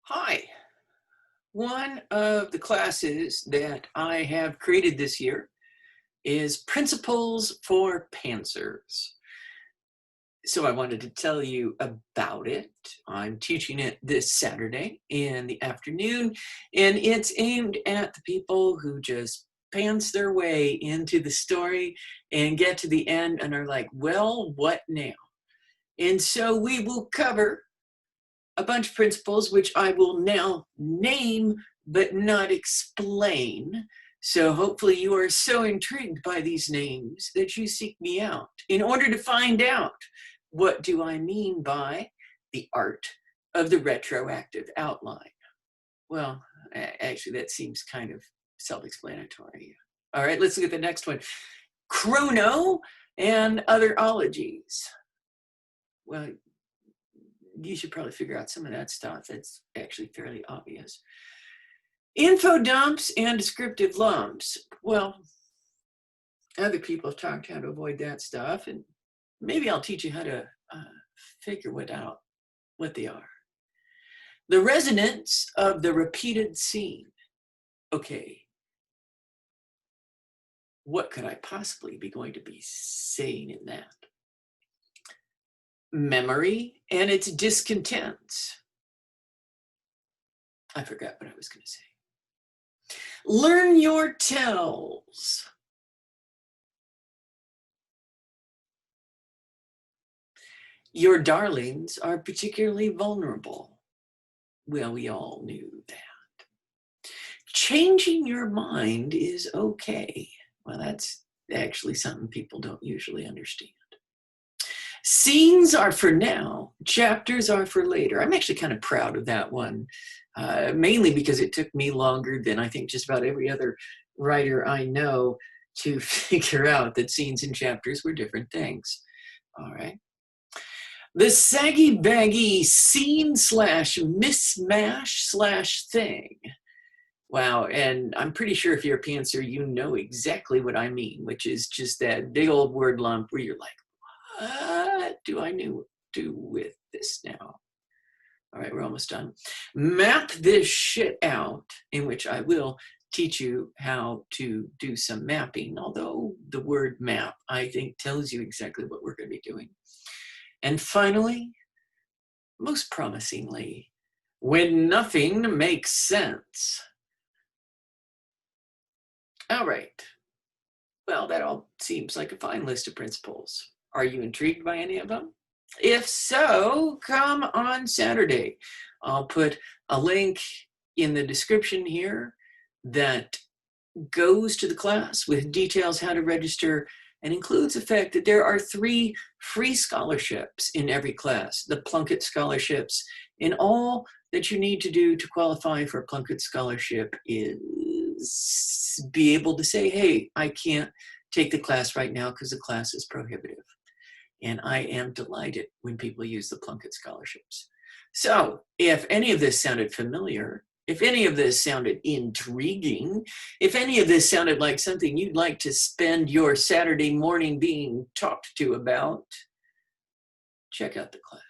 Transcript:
Hi. One of the classes that I have created this year is Principles for Pantsers. So I wanted to tell you about it. I'm teaching it this Saturday in the afternoon, and it's aimed at the people who just pants their way into the story and get to the end and are like, well, what now? And so we will cover a bunch of principles which I will now name but not explain. So hopefully you are so intrigued by these names that you seek me out in order to find out, what do I mean by the art of the retroactive outline? Well, actually that seems kind of self-explanatory. All right, let's look at the next one. Chrono and other ologies. Well, you should probably figure out some of that stuff. That's actually fairly obvious. Info dumps and descriptive lumps. Well, other people have talked how to avoid that stuff, and maybe I'll teach you how to figure out what they are. The resonance of the repeated scene. Okay, what could I possibly be going to be saying in that? Memory and its discontents. I forgot what I was going to say. Learn your tells. Your darlings are particularly vulnerable. Well, we all knew that. Changing your mind is okay. Well, that's actually something people don't usually understand. Scenes are for now, chapters are for later. I'm actually kind of proud of that one, mainly because it took me longer than I think just about every other writer I know to figure out that scenes and chapters were different things. All right. The saggy baggy scene / mishmash / thing. Wow, and I'm pretty sure if you're a pantser, you know exactly what I mean, which is just that big old word lump where you're like, what do I do with this now? All right, we're almost done. Map this shit out, in which I will teach you how to do some mapping, although the word map, I think, tells you exactly what we're going to be doing. And finally, most promisingly, when nothing makes sense. All right. Well, that all seems like a fine list of principles. Are you intrigued by any of them? If so, come on Saturday. I'll put a link in the description here that goes to the class with details how to register and includes the fact that there are 3 free scholarships in every class, the Plunkett scholarships, and all that you need to do to qualify for a Plunkett scholarship is be able to say, hey, I can't take the class right now because the class is prohibitive. And I am delighted when people use the Plunkett scholarships. So if any of this sounded familiar, if any of this sounded intriguing, if any of this sounded like something you'd like to spend your Saturday morning being talked to about, check out the class.